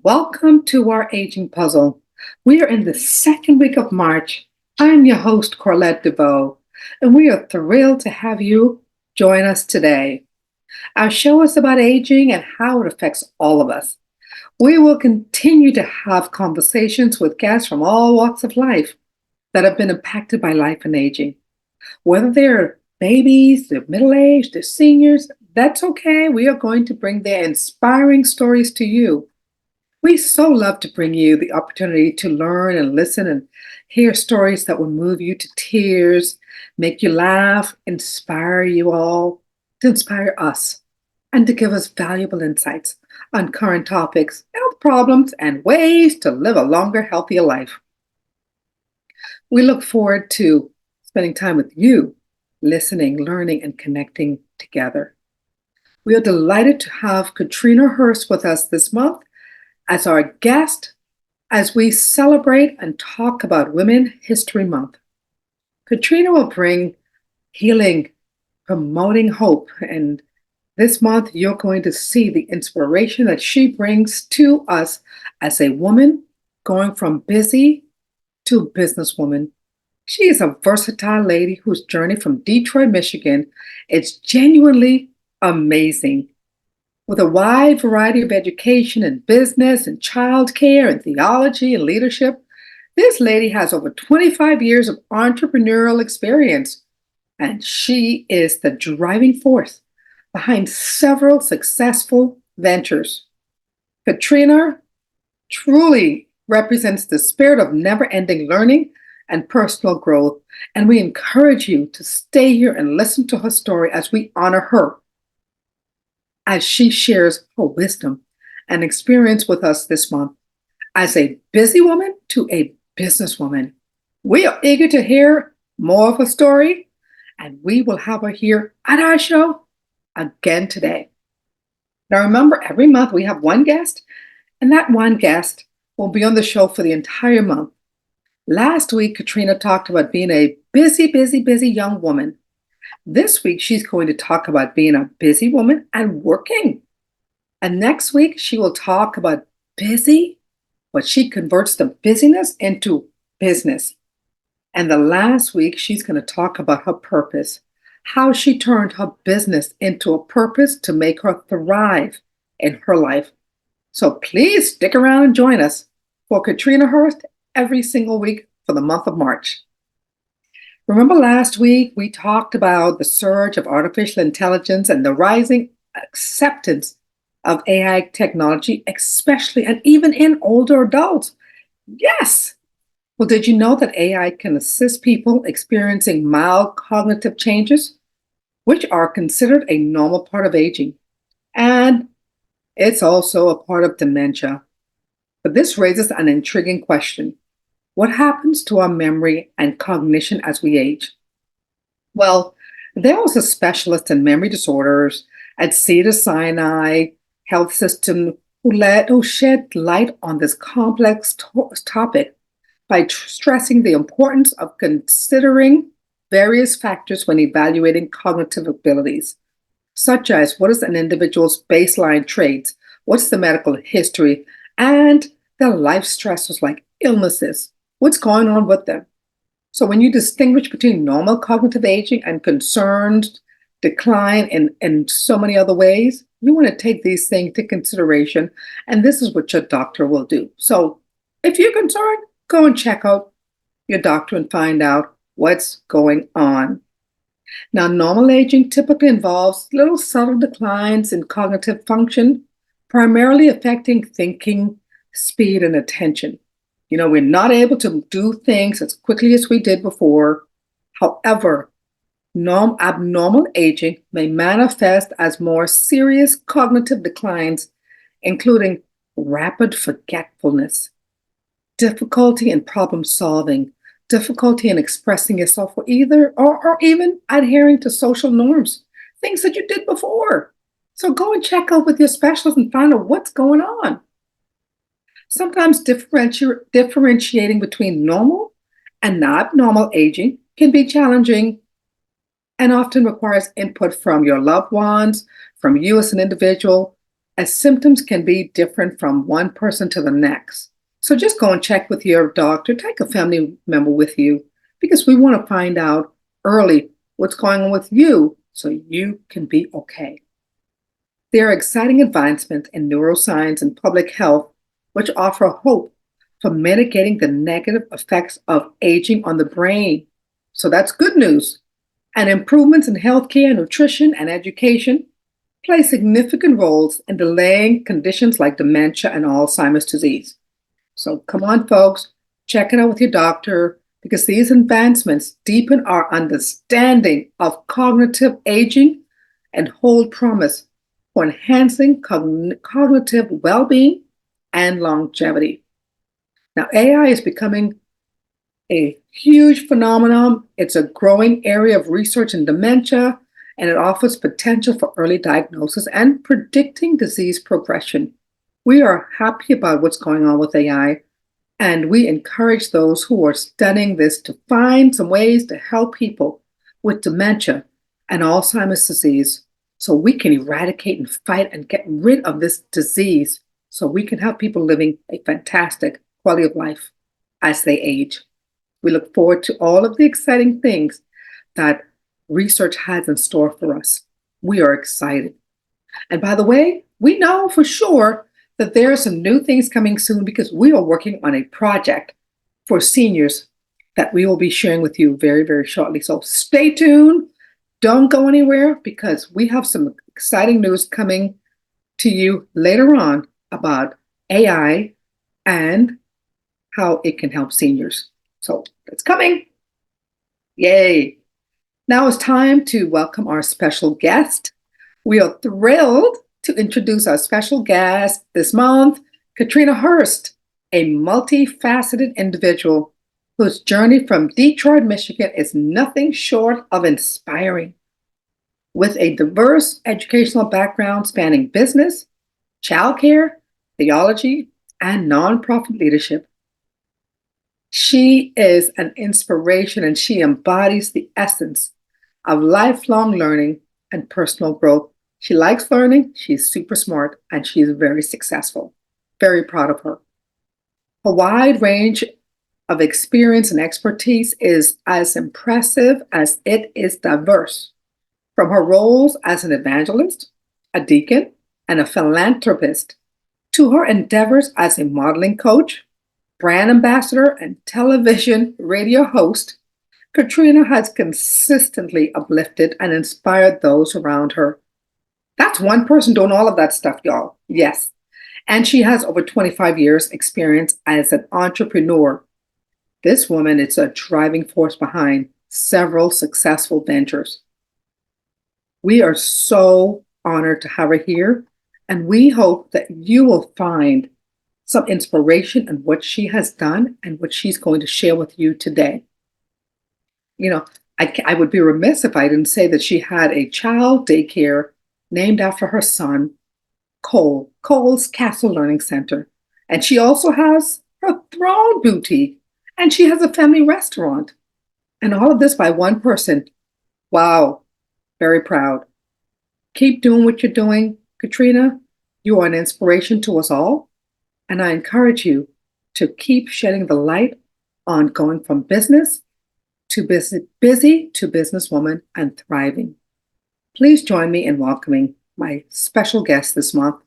Welcome to our aging puzzle. We are in the second week of March. I'm your host, Corlette Deveaux, and we are thrilled to have you join us today. Our show is about aging and how it affects all of us. We will continue to have conversations with guests from all walks of life that have been impacted by life and aging. Whether they're babies, they're middle-aged, they're seniors, that's okay. We are going to bring their inspiring stories to you. We so love to bring you the opportunity to learn and listen and hear stories that will move you to tears, make you laugh, inspire you all, to inspire us, and to give us valuable insights on current topics, health problems, and ways to live a longer, healthier life. We look forward to spending time with you, listening, learning, and connecting together. We are delighted to have Catrina Hurst with us this month as our guest as we celebrate and talk about Women's History Month. Catrina will bring healing, promoting hope, and this month you're going to see the inspiration that she brings to us as a woman going from busy to businesswoman. She is a versatile lady whose journey from Detroit, Michigan is genuinely amazing. With a wide variety of education in business and childcare and theology and leadership, this lady has over 25 years of entrepreneurial experience, and she is the driving force behind several successful ventures. Catrina truly represents the spirit of never-ending learning and personal growth, and we encourage you to stay here and listen to her story as we honor her as she shares her wisdom and experience with us this month as a busy woman to a businesswoman. We are eager to hear more of her story, and we will have her here at our show again today. Now remember, every month we have one guest, and that one guest will be on the show for the entire month. Last week, Catrina talked about being a busy young woman. This week, she's going to talk about being a busy woman and working. And next week, she will talk about busy, but she converts the busyness into business. And the last week, she's going to talk about her purpose, how she turned her business into a purpose to make her thrive in her life. So please stick around and join us for Catrina Hurst every single week for the month of March. Remember last week, we talked about the surge of artificial intelligence and the rising acceptance of AI technology, especially and even in older adults. Yes. Well, did you know that AI can assist people experiencing mild cognitive changes, which are considered a normal part of aging? And it's also a part of dementia. But this raises an intriguing question. What happens to our memory and cognition as we age? Well, there was a specialist in memory disorders at Cedars-Sinai Health System who shed light on this complex topic by stressing the importance of considering various factors when evaluating cognitive abilities, such as what is an individual's baseline traits, what's the medical history, and their life stressors like illnesses. What's going on with them? So when you distinguish between normal cognitive aging and concerned decline in so many other ways, you want to take these things into consideration, and this is what your doctor will do. So if you're concerned, go and check out your doctor and find out what's going on. Now, normal aging typically involves little subtle declines in cognitive function, primarily affecting thinking, speed, and attention. You know, we're not able to do things as quickly as we did before. However, abnormal aging may manifest as more serious cognitive declines, including rapid forgetfulness, difficulty in problem solving, difficulty in expressing yourself, or even adhering to social norms, things that you did before. So go and check out with your specialist and find out what's going on. Sometimes differentiating between normal and abnormal aging can be challenging and often requires input from your loved ones, from you as an individual, as symptoms can be different from one person to the next. So just go and check with your doctor, take a family member with you, because we want to find out early what's going on with you so you can be okay. There are exciting advancements in neuroscience and public health, which offer hope for mitigating the negative effects of aging on the brain. So that's good news. And improvements in healthcare, nutrition, and education play significant roles in delaying conditions like dementia and Alzheimer's disease. So come on, folks, check it out with your doctor, because these advancements deepen our understanding of cognitive aging and hold promise for enhancing cognitive well-being and longevity. Now, AI is becoming a huge phenomenon. It's a growing area of research in dementia, and it offers potential for early diagnosis and predicting disease progression. We are happy about what's going on with AI, and we encourage those who are studying this to find some ways to help people with dementia and Alzheimer's disease so we can eradicate and fight and get rid of this disease so we can have people living a fantastic quality of life as they age. We look forward to all of the exciting things that research has in store for us. We are excited. And by the way, we know for sure that there are some new things coming soon, because we are working on a project for seniors that we will be sharing with you very, very shortly. So stay tuned. Don't go anywhere, because we have some exciting news coming to you later on about AI and how it can help seniors. So it's coming. Yay. Now it's time to welcome our special guest. We are thrilled to introduce our special guest this month, Catrina Hurst, a multifaceted individual whose journey from Detroit, Michigan is nothing short of inspiring. With a diverse educational background spanning business, childcare, theology, and nonprofit leadership, she is an inspiration, and she embodies the essence of lifelong learning and personal growth. She likes learning, she's super smart, and she's very successful. Very proud of her. Her wide range of experience and expertise is as impressive as it is diverse. From her roles as an evangelist, a deacon, and a philanthropist, to her endeavors as a modeling coach, brand ambassador, and television radio host, Catrina has consistently uplifted and inspired those around her. That's one person doing all of that stuff, y'all. Yes. And she has over 25 years experience as an entrepreneur. This woman is a driving force behind several successful ventures. We are so honored to have her here, and we hope that you will find some inspiration in what she has done and what she's going to share with you today. You know, I would be remiss if I didn't say that she had a child daycare named after her son, Cole's Castle Learning Center. And she also has her Throne Boutique, and she has a family restaurant. And all of this by one person. Wow, very proud. Keep doing what you're doing, Catrina. You are an inspiration to us all. And I encourage you to keep shedding the light on going from business to busy to businesswoman and thriving. Please join me in welcoming my special guest this month,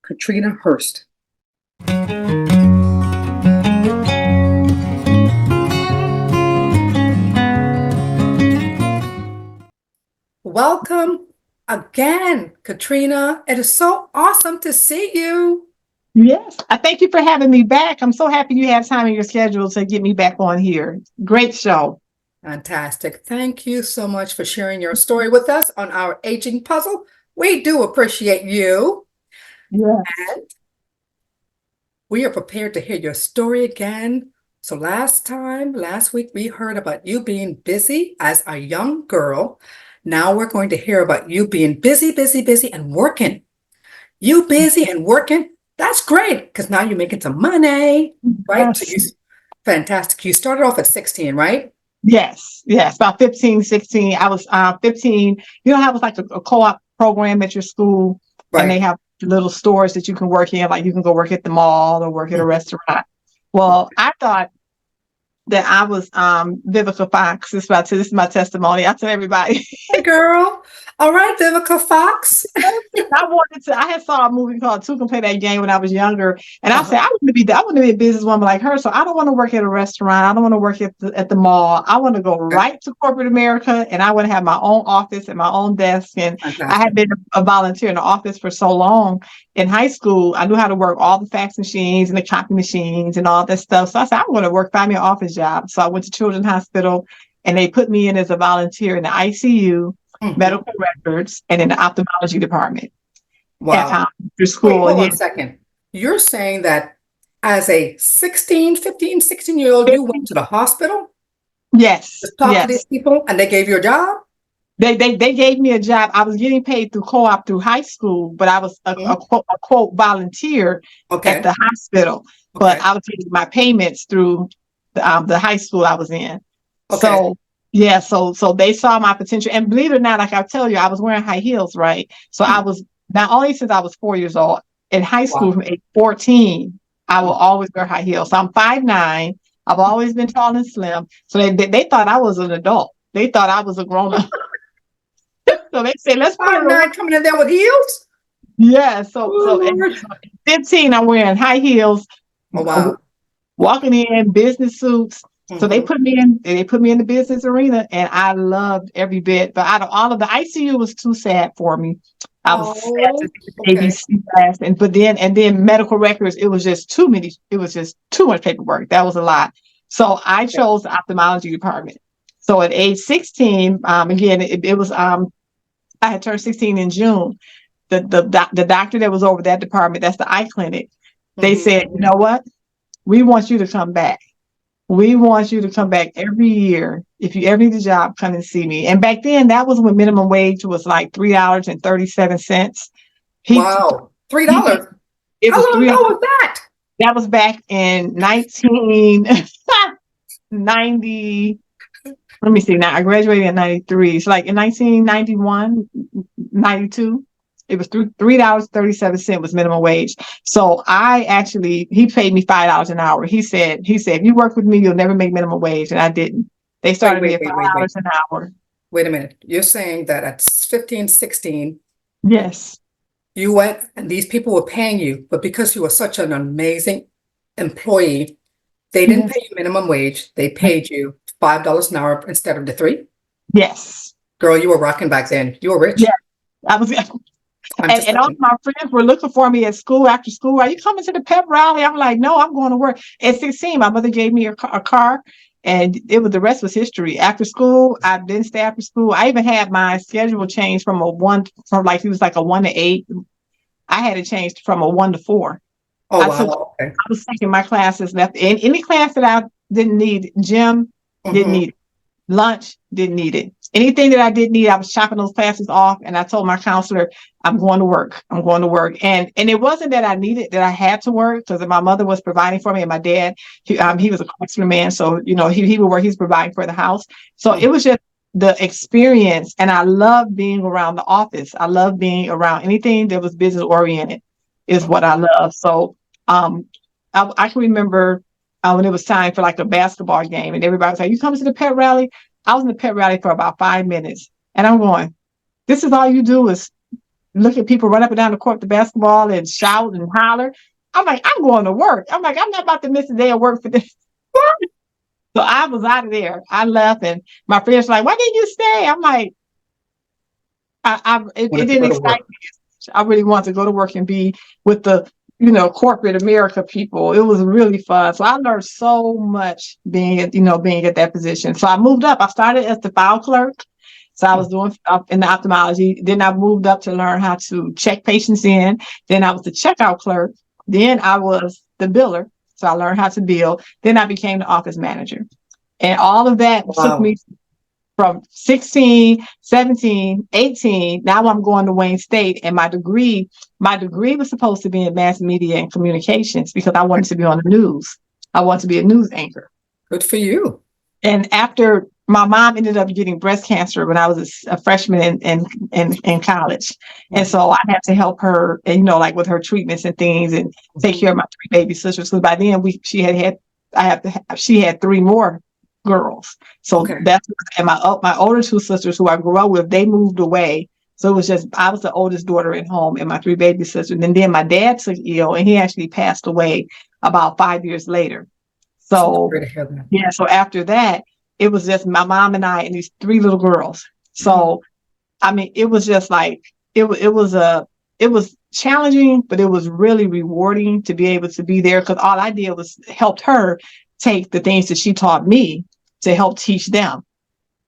Catrina Hurst. Welcome again, Catrina. It is so awesome to see you. Yes, I thank you for having me back. I'm so happy you have time in your schedule to get me back on here. Great show. Fantastic. Thank you so much for sharing your story with us on our aging puzzle. We do appreciate you. Yeah. And we are prepared to hear your story again. So last week, we heard about you being busy as a young girl. Now we're going to hear about you being busy, and working. You busy and working. That's great, because now you're making some money, right? Yes. Fantastic. You started off at 16, right? Yes, about 15, 16. I was 15. You know how it was like a co-op program at your school, Right. and they have little stores that you can work in, like you can go work at the mall or work at a restaurant. Well, I thought that I was Vivica Fox. This is my testimony. I tell everybody. Hey, girl. All right, Vivica Fox. I had saw a movie called Two Can Play That Game when I was younger. And I said, I want to be a businesswoman like her. So I don't want to work at a restaurant. I don't want to work at the mall. I want to go right to corporate America, and I want to have my own office and my own desk. And I had been a volunteer in the office for so long. In high school, I knew how to work all the fax machines and the copy machines and all that stuff. So I said, I'm going to find me an office job. So I went to Children's Hospital, and they put me in as a volunteer in the ICU, medical records, and in the ophthalmology department. Wow. After school. Wait, hold on a second. You're saying that as a 16-year-old, you went to the hospital? Yes. To talk to these people, and they gave you a job? They gave me a job. I was getting paid through co-op through high school, but I was a quote volunteer at the hospital. But I was getting my payments through the high school I was in. So yeah, so they saw my potential, and believe it or not, like I tell you, I was wearing high heels, right? So I was not only since I was 4 years old in high school from age 14, I will always wear high heels. So I'm 5'9". I've always been tall and slim. So they thought I was an adult. They thought I was a grown up. So they said, let's put it coming in there with heels. Yeah. So at 15, I'm wearing high heels. Oh, wow. Walking in business suits. So they put me in the business arena, and I loved every bit. But out of all of the ICU was too sad for me. I was sad to see the ABC class, but then medical records, it was just too many. It was just too much paperwork. That was a lot. So I chose the ophthalmology department. So at age 16, again, it was I had turned 16 in June. The doctor that was over that department, that's the eye clinic, they said, you know what? We want you to come back. We want you to come back every year. If you ever need a job, come and see me. And back then, that was when minimum wage was like $3.37. Wow, $3. It was How long ago was that? That was back in 1990. Let me see. Now I graduated in 93. So like in 1991, 92. It was $3.37 was minimum wage. So he paid me $5 an hour. He said, if you work with me, you'll never make minimum wage. And I didn't. They started me at $5 an hour. Wait a minute. You're saying that at 15, 16, yes, you went and these people were paying you, but because you were such an amazing employee, they didn't pay you minimum wage. They paid you $5 an hour instead of the $3? Yes. Girl, you were rocking back then. You were rich. Yeah, I was. And all my friends were looking for me at school after school. Are you coming to the pep rally? I'm like, no, I'm going to work. At 16, my mother gave me a car, and the rest was history. After school, I didn't stay after school. I even had my schedule changed from it was like a 1 to 8. I had it changed from a 1 to 4. Oh, wow. I was taking my classes left. In any class that I didn't need, gym, didn't need it. Lunch, didn't need it. Anything that I didn't need, I was chopping those classes off, and I told my counselor, I'm going to work. I'm going to work. And it wasn't that I had to work, because my mother was providing for me, and my dad, he was a craftsman man. So, he would work, he's providing for the house. So it was just the experience. And I love being around the office. I love being around anything that was business oriented is what I love. So I can remember when it was time for like a basketball game, and everybody was like, you coming to the pep rally? I was in the pep rally for about 5 minutes, and I'm going, this is all you do is look at people run up and down the court to basketball and shout and holler. I'm like, I'm going to work. I'm like, I'm not about to miss a day of work for this. So I was out of there. I left, and my friends were like, why didn't you stay? I'm like, it didn't excite me. I really wanted to go to work and be with the corporate America people. It was really fun. So I learned so much being at that position. So I moved up. I started as the file clerk. So I was doing in the ophthalmology. Then I moved up to learn how to check patients in. Then I was the checkout clerk. Then I was the biller. So I learned how to bill. Then I became the office manager. And all of that took me from 16, 17, 18. Now I'm going to Wayne State, and my degree was supposed to be in mass media and communications, because I wanted to be on the news. I wanted to be a news anchor. Good for you. And after my mom ended up getting breast cancer when I was a freshman in college. And so I had to help her, and, like with her treatments and things, and take care of my 3 baby sisters. So by then she had 3 more girls. So that's, and my older 2 sisters who I grew up with, they moved away. So it was just, I was the oldest daughter at home and my 3 baby sisters. And then my dad took ill, and he actually passed away about 5 years later. So yeah, so after that, it was just my mom and I and these 3 little girls. So, I mean, it was just like, it was challenging, but it was really rewarding to be able to be there, because all I did was helped her take the things that she taught me to help teach them.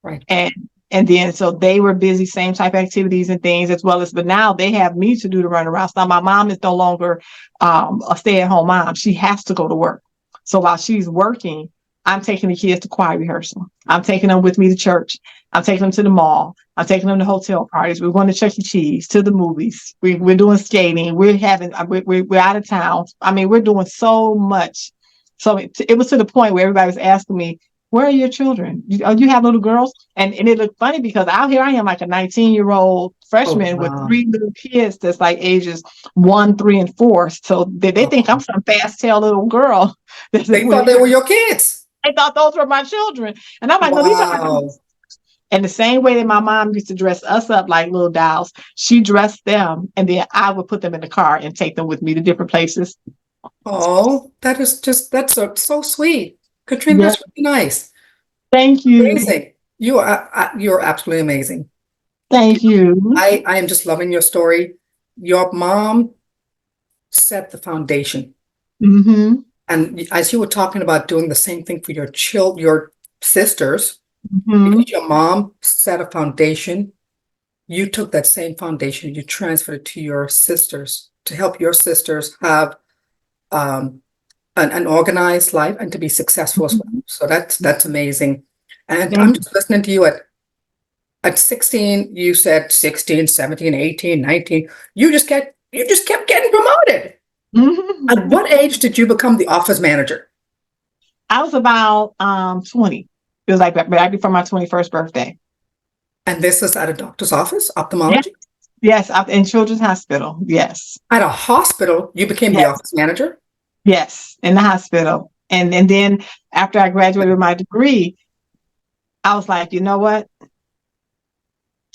Right. And then, so they were busy, same type activities and things as well as, but now they have me to do the runaround. So my mom is no longer a stay-at-home mom. She has to go to work. So while she's working, I'm taking the kids to choir rehearsal. I'm taking them with me to church. I'm taking them to the mall. I'm taking them to hotel parties. We're going to Chuck E. Cheese, to the movies. We're doing skating. We're out of town. I mean, we're doing so much. So it was to the point where everybody was asking me, where are your children? You have little girls? And it looked funny because out here I am like a 19-year-old freshman with 3 little kids that's like ages 1, 3, and 4. So they think I'm some fast-tailed little girl. They thought they were your kids. I thought those were my children. And I'm like, no, these are my children. And the same way that my mom used to dress us up like little dolls, she dressed them, and then I would put them in the car and take them with me to different places. Oh, that's so sweet. Catrina, that's really nice. Thank you. Amazing. You're absolutely amazing. Thank you. I am just loving your story. Your mom set the foundation. Mm-hmm. And as you were talking about doing the same thing for your sisters, mm-hmm. because your mom set a foundation, you took that same foundation, you transferred it to your sisters to help your sisters have an organized life and to be successful as well. So that's amazing. And I'm just listening to you at 16, you said 16, 17, 18, 19, you just kept getting promoted. Mm-hmm. At what age did you become the office manager? I was about 20. It was like right before my 21st birthday. And this is at a doctor's office, ophthalmology? Yes, in Children's Hospital. Yes. At a hospital, you became the office manager? Yes, in the hospital. And then after I graduated with my degree, I was like, you know what?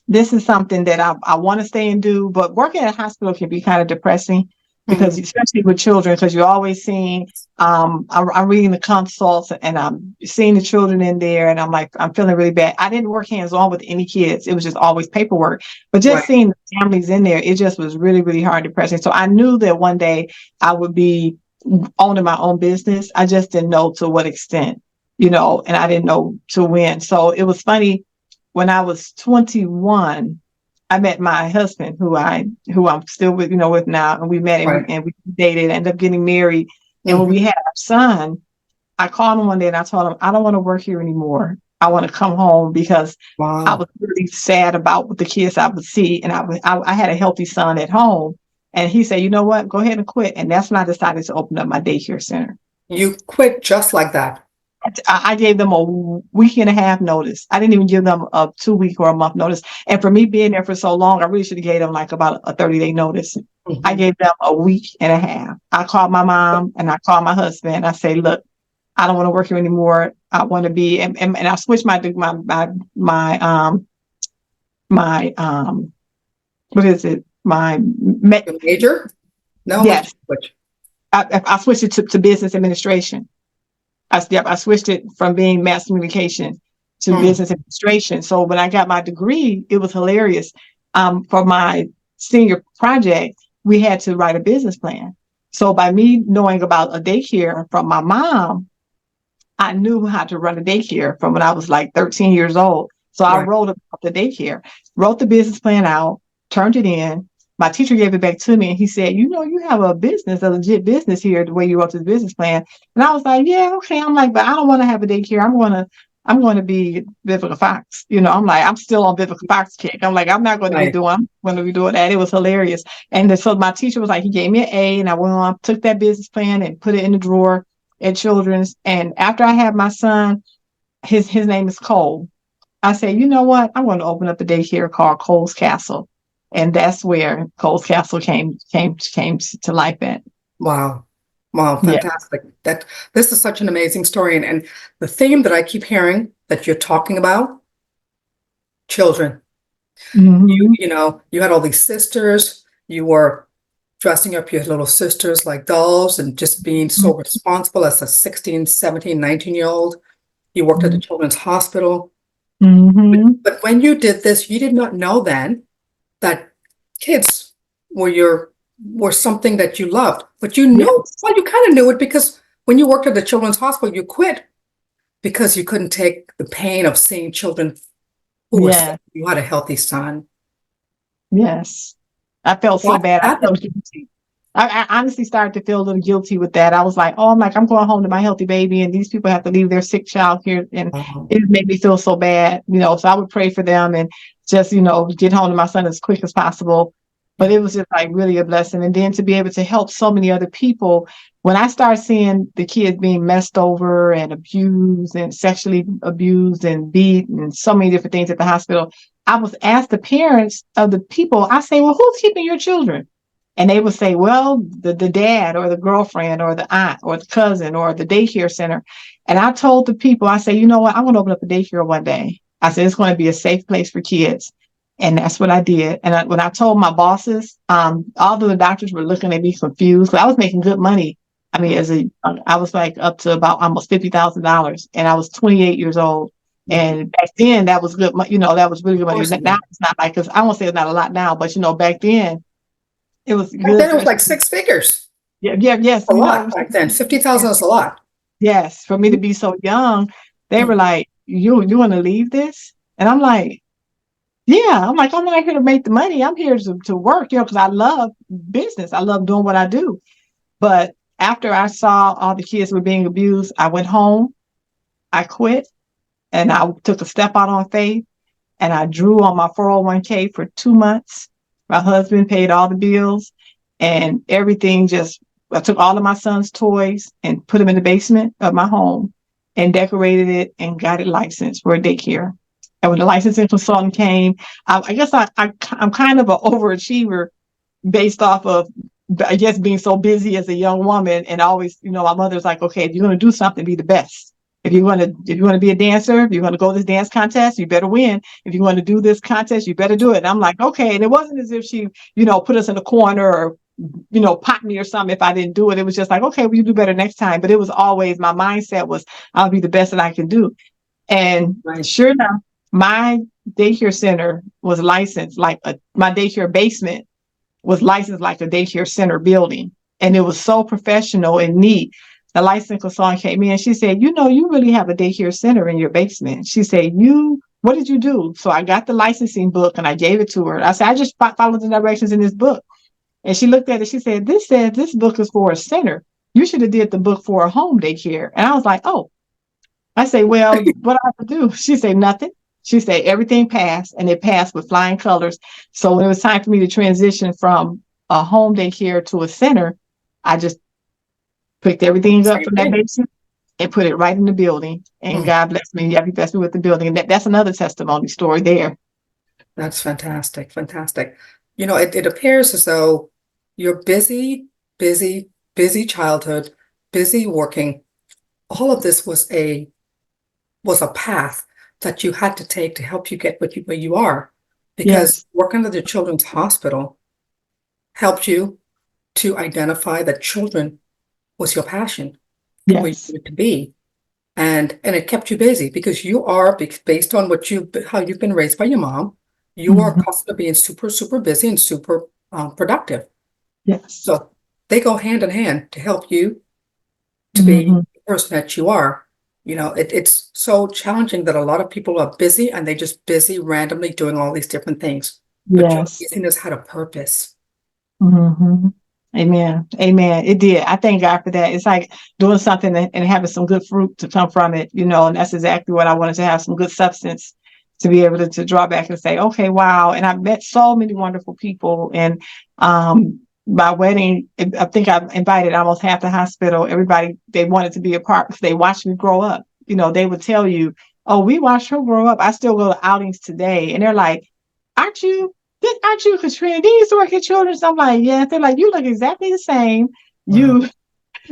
This is something that I want to stay and do, but working at a hospital can be kind of depressing. Because especially with children, because you're always seeing, I'm reading the consults and I'm seeing the children in there, and I'm like, I'm feeling really bad. I didn't work hands-on with any kids. It was just always paperwork. But just seeing the families in there, it just was really, really hard, depressing. So I knew that one day I would be owning my own business. I just didn't know to what extent, and I didn't know to when. So it was funny, when I was 21, I met my husband, who I'm still with now, and we met and we dated, ended up getting married. And when we had our son, I called him one day and I told him, I don't want to work here anymore. I want to come home, because I was really sad about the kids I would see, and I had a healthy son at home. And he said, you know what, go ahead and quit. And that's when I decided to open up my daycare center. You quit just like that? I gave them a week and a half notice. I didn't even give them a 2-week or a month notice. And for me being there for so long, I really should have gave them like about a 30-day notice. I gave them a week and a half. I called my mom and I called my husband. I say, look, I don't want to work here anymore. I want to be, and I switched my what is it? My major? No. Yes. I switched it to business administration. I switched it from being mass communication to business administration. So when I got my degree, it was hilarious. For my senior project, we had to write a business plan. So by me knowing about a daycare from my mom, I knew how to run a daycare from when I was like 13 years old. So I wrote about the daycare, wrote the business plan out, turned it in. My teacher gave it back to me, and he said, you have a business, a legit business here, the way you wrote this business plan. And I was like, yeah, okay. I'm like, but I don't want to have a daycare. I'm going to be Vivica Fox. I'm like, I'm still on Vivica Fox kick. I'm like, I'm going to be doing that. It was hilarious. And so my teacher was like, he gave me an A, and I went on, took that business plan and put it in the drawer at Children's. And after I had my son, his name is Cole. I said, you know what? I'm going to open up a daycare called Cole's Castle. And that's where Cole's Castle came to life at. Wow. Wow, Yeah. fantastic. This is such an amazing story. And the theme that I keep hearing that you're talking about, children. Mm-hmm. You had all these sisters, you were dressing up your little sisters like dolls and just being so responsible as a 16, 17, 19-year-old. You worked at the children's hospital. Mm-hmm. But when you did this, you did not know then that kids were something that you loved. But you knew, Yes. well, you kind of knew it because when you worked at the children's hospital, you quit because you couldn't take the pain of seeing children who were sick. Yeah. You had a healthy son. Yes. I felt so What bad. I happened? felt guilty. I honestly started to feel a little guilty with that. I was like, oh, I'm going home to my healthy baby, and these people have to leave their sick child here. And Um, it made me feel so bad, so I would pray for them and just, get home to my son as quick as possible. But yeah. it was just like really a blessing. And then to be able to help so many other people, when I started seeing the kids being messed over and abused and sexually abused and beat and so many different things at the hospital, I was asked the parents of the people, I say, well, who's keeping your children? And they would say, well, the dad or the girlfriend or the aunt or the cousin or the daycare center. And I told the people, I say, you know what? I'm going to open up a daycare one day. I said, it's going to be a safe place for kids. And that's what I did. And when I told my bosses, all the doctors were looking at me confused. I was making good money. I mean, I was like up to about almost $50,000, and I was 28 years old. And back then, that was good. That was really good money. Now it's not like, because I won't say it's not a lot now, but back then it was Back good. then it was like six figures. Yeah, yes. A lot back then. 50,000 is a lot. Yes, for me to be so young, they were like, "You want to leave this?" And I'm like, "Yeah." I'm like, "I'm not here to make the money. I'm here to work, because I love business. I love doing what I do." But after I saw all the kids were being abused, I went home, I quit, and I took a step out on faith, and I drew on my 401k for 2 months. My husband paid all the bills, and everything I took all of my son's toys and put them in the basement of my home and decorated it and got it licensed for a daycare. And when the licensing consultant came, I guess I'm kind of an overachiever based off of, I guess, being so busy as a young woman. And always, my mother's like, okay, if you're going to do something, be the best. If you want to be a dancer, if you want to go to this dance contest, you better win. If you want to do this contest, you better do it. And I'm like, okay. And it wasn't as if she, put us in a corner or, pot me or something if I didn't do it. It was just like, okay, well, you do better next time. But it was always, my mindset was, I'll be the best that I can do. And sure enough, my daycare center was licensed my daycare basement was licensed like a daycare center building. And it was so professional and neat. The licensing consultant came in. She said, you really have a daycare center in your basement. She said, what did you do? So I got the licensing book and I gave it to her. I said, I just followed the directions in this book. And she looked at it. She said, this says this book is for a center. You should have did the book for a home daycare. And I was like, oh. I say, well, what do I have to do? She said, nothing. She said, everything passed, and it passed with flying colors. So when it was time for me to transition from a home daycare to a center, I just picked everything up from that basement and put it right in the building. And God bless me. He blessed me with the building. And that's another testimony story there. That's fantastic. Fantastic. It appears as though you're busy childhood, busy working. All of this was a path that you had to take to help you get where you are, because working at the children's hospital helped you to identify that children was your passion, where you wanted to be, and it kept you busy because you are, based on how you've been raised by your mom, you are accustomed to being super, super busy and super productive. Yes. So they go hand in hand to help you to be the person that you are. It's so challenging that a lot of people are busy and they just busy randomly doing all these different things. But your busyness had a purpose. Mm-hmm. Amen. Amen. It did. I thank God for that. It's like doing something and having some good fruit to come from it, and that's exactly what I wanted, to have some good substance to be able to draw back and say, okay, wow. And I've met so many wonderful people. And my wedding, I think I invited almost half the hospital. Everybody, they wanted to be a part because they watched me grow up. They would tell you, Oh, we watched her grow up. I still go to outings today, and they're like, "Aren't you? Aren't you Catrina? Did you used to work at Children's?" I'm like, "Yeah." They're like, "You look exactly the same. Wow.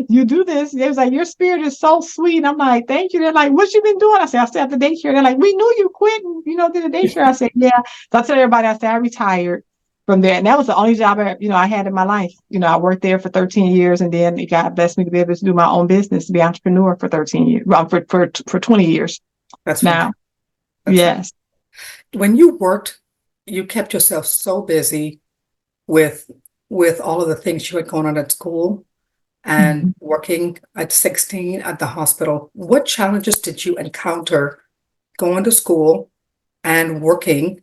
You do this." They was like, "Your spirit is so sweet." I'm like, "Thank you." They're like, "What you been doing?" I said, "I stay at the daycare." They're like, "We knew you quit and, did the daycare." I said, "Yeah." So I tell everybody, I said, I retired from there. And that was the only job I had in my life. I worked there for 13 years, and then God blessed me to be able to do my own business, to be an entrepreneur for 13 years, well, for 20 years That's now. fantastic. That's Yes. when you worked, you kept yourself so busy with all of the things you had going on at school and Mhm. working at 16 at the hospital. What challenges did you encounter going to school and working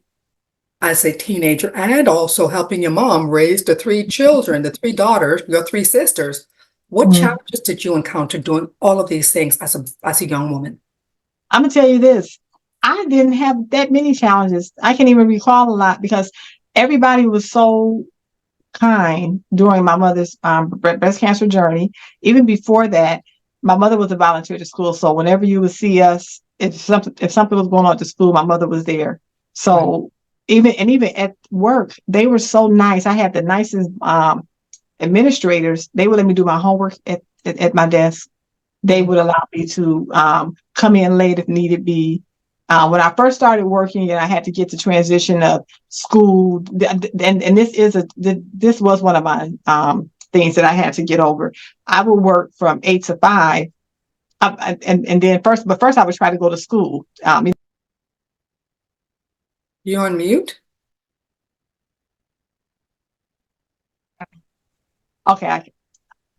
as a teenager and also helping your mom raise the three children, the three daughters, your three sisters? What Mhm. challenges did you encounter doing all of these things as a young woman? I'm gonna tell you this. I didn't have that many challenges. I can't even recall a lot because everybody was so kind during my mother's breast cancer journey. Even before that, my mother was a volunteer at the school, so whenever you would see us, if something was going on at the school, my mother was there. Right. So even at work, they were so nice. I had the nicest administrators. They would let me do my homework at my desk. They Mhm. would allow me to come in late if needed be. When I first started working, and I had to get the transition of school, and this was one of my things that I had to get over. I would work from 8 to 5, and then first I would try to go to school. You on mute? Okay,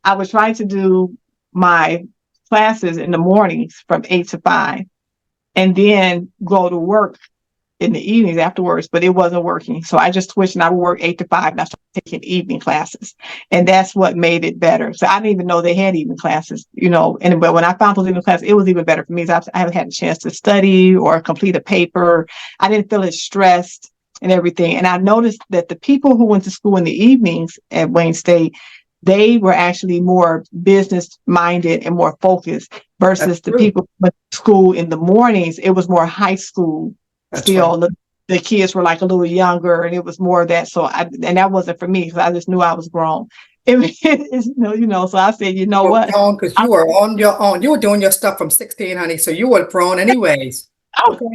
I was trying to do my classes in the mornings from 8 to 5, and then go to work in the evenings afterwards, but it wasn't working. So I just switched, and I would work 8 to 5, and I started taking evening classes. And that's what made it better. So I didn't even know they had evening classes, but when I found those evening classes, it was even better for me. So I haven't had a chance to study or complete a paper. I didn't feel as stressed and everything. And I noticed that the people who went to school in the evenings at Wayne State, they were actually more business minded and more focused That's versus the true. people who went to school in the mornings. It was more high school. That's right. Still, the kids were like a little younger, and it was more of that. And that wasn't for me because I just knew I was grown. So I said, you know You were what? grown because you were on your own. You were doing your stuff from 16, honey. So you were grown anyways. Oh, Okay.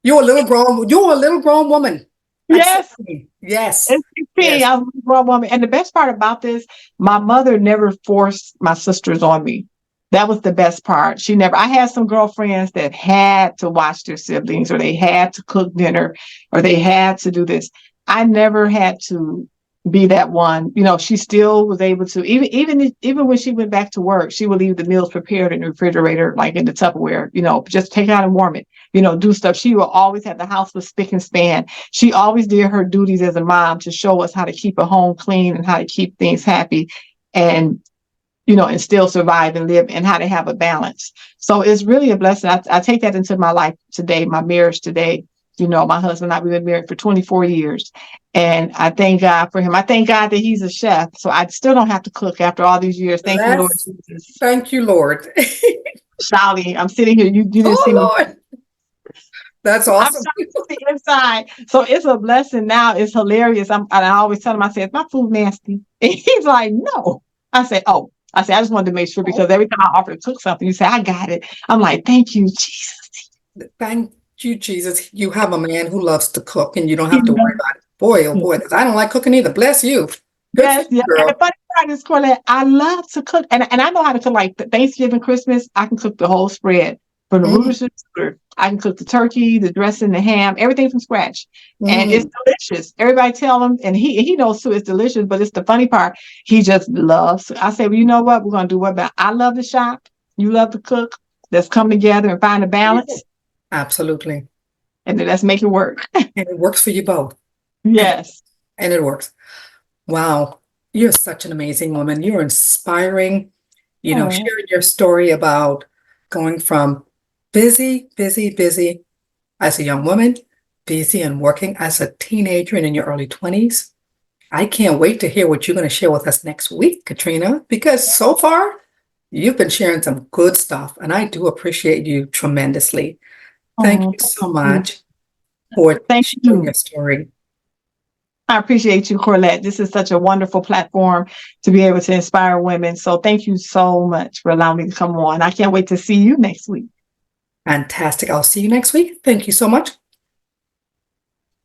You were a little grown. You were a little grown woman at yes, 16. Yes. at 16, Yes. I was a grown woman. And the best part about this, my mother never forced my sisters on me. That was the best part. I had some girlfriends that had to watch their siblings, or they had to cook dinner, or they had to do this. I never had to be that one. She still was able to, even when she went back to work, she would leave the meals prepared in the refrigerator, like in the Tupperware, just take it out and warm it, do stuff. She will always have the house with spick and span. She always did her duties as a mom to show us how to keep a home clean and how to keep things happy. And still survive and live, and how to have a balance. So it's really a blessing. I take that into my life today, my marriage today. My husband and I, we've been married for 24 years. And I thank God for him. I thank God that he's a chef. So I still don't have to cook after all these years. Thank you, Lord That's, Jesus. thank you, Lord. Shali, I'm sitting here. You didn't see me. Oh, Lord. That's I'm awesome. trying to the inside. So it's a blessing now. It's hilarious. And I always tell him, I said, "Is my food nasty?" And he's like, "No." I said, "Oh." I said, "I just wanted to make sure, because every time I offer to cook something, you say, 'I got it.'" I'm like, "Thank you, Jesus." Thank you, Jesus. You have a man who loves to cook and you don't have to worry Yes, about it. Boy, oh boy, because I don't like cooking either. Bless you. Good for yes. you, And the girl. funny part is, Corlette, I love to cook. And I know how to cook, like Thanksgiving, Christmas. I can cook the whole spread from the Mm, root to the sugar. I can cook the turkey, the dressing, the ham, everything from scratch. And it's mm. delicious. Everybody tell him, and he knows too, it's delicious, but it's the funny part. He just loves. I say, "Well, you know what? We're going to do what about? I love to shop. You love to cook. Let's come together and find a balance, Absolutely. and then let's make it work." And it works for you both. And Yes. and it works. Wow. You're such an amazing woman. You're inspiring, Oh, sharing your story about going from busy, busy, busy as a young woman, busy and working as a teenager and in your early 20s. I can't wait to hear what you're going to share with us next week, Catrina, because so far you've been sharing some good stuff, and I do appreciate you tremendously. Thank Oh, you so much for thank sharing you. your story. I appreciate you, Corlette. This is such a wonderful platform to be able to inspire women. So thank you so much for allowing me to come on. I can't wait to see you next week. Fantastic. I'll see you next week. Thank you so much.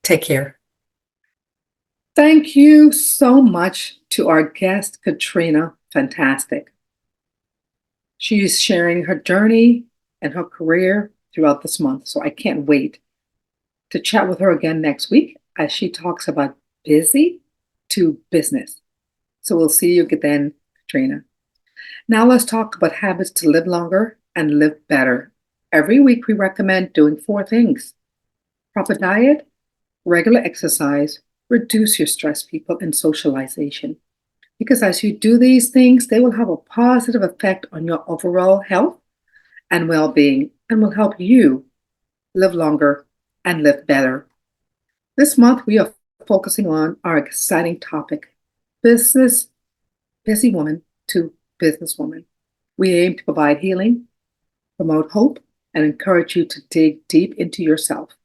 Take care. Thank you so much to our guest, Catrina. Fantastic. She's sharing her journey and her career throughout this month. So I can't wait to chat with her again next week as she talks about busy to business. So we'll see you then, Catrina. Now let's talk about habits to live longer and live better. Every week we recommend doing 4 things: proper diet, regular exercise, reduce your stress, people, and socialization. Because as you do these things, they will have a positive effect on your overall health and well-being and will help you live longer and live better. This month, we are focusing on our exciting topic, business, busy woman to businesswoman. We aim to provide healing, promote hope, and encourage you to dig deep into yourself.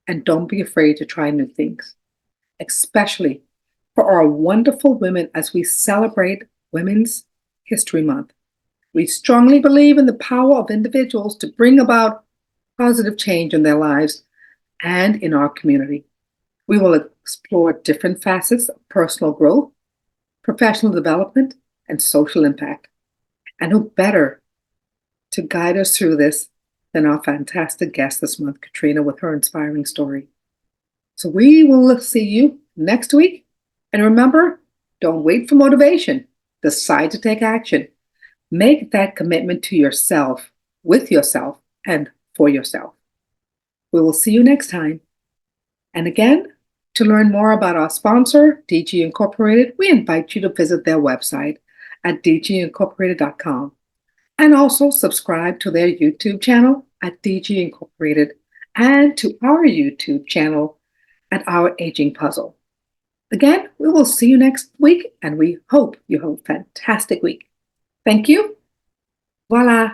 And don't be afraid to try new things, especially for our wonderful women as we celebrate Women's History Month. We strongly believe in the power of individuals to bring about positive change in their lives and in our community. We will explore different facets of personal growth, professional development, and social impact. And who better to guide us through this than our fantastic guest this month, Catrina, with her inspiring story. So we will see you next week. And remember, don't wait for motivation. Decide to take action. Make that commitment to yourself, with yourself, and for yourself. We will see you next time. And again, to learn more about our sponsor, DG Incorporated, we invite you to visit their website at dgincorporated.com and also subscribe to their YouTube channel at DG Incorporated and to our YouTube channel at Our Aging Puzzle. Again, we will see you next week, and we hope you have a fantastic week. Thank you. Voila.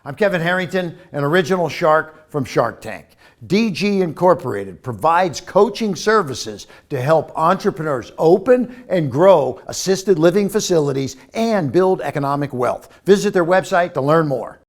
I'm Kevin Harrington, an original shark from Shark Tank. DG Incorporated provides coaching services to help entrepreneurs open and grow assisted living facilities and build economic wealth. Visit their website to learn more.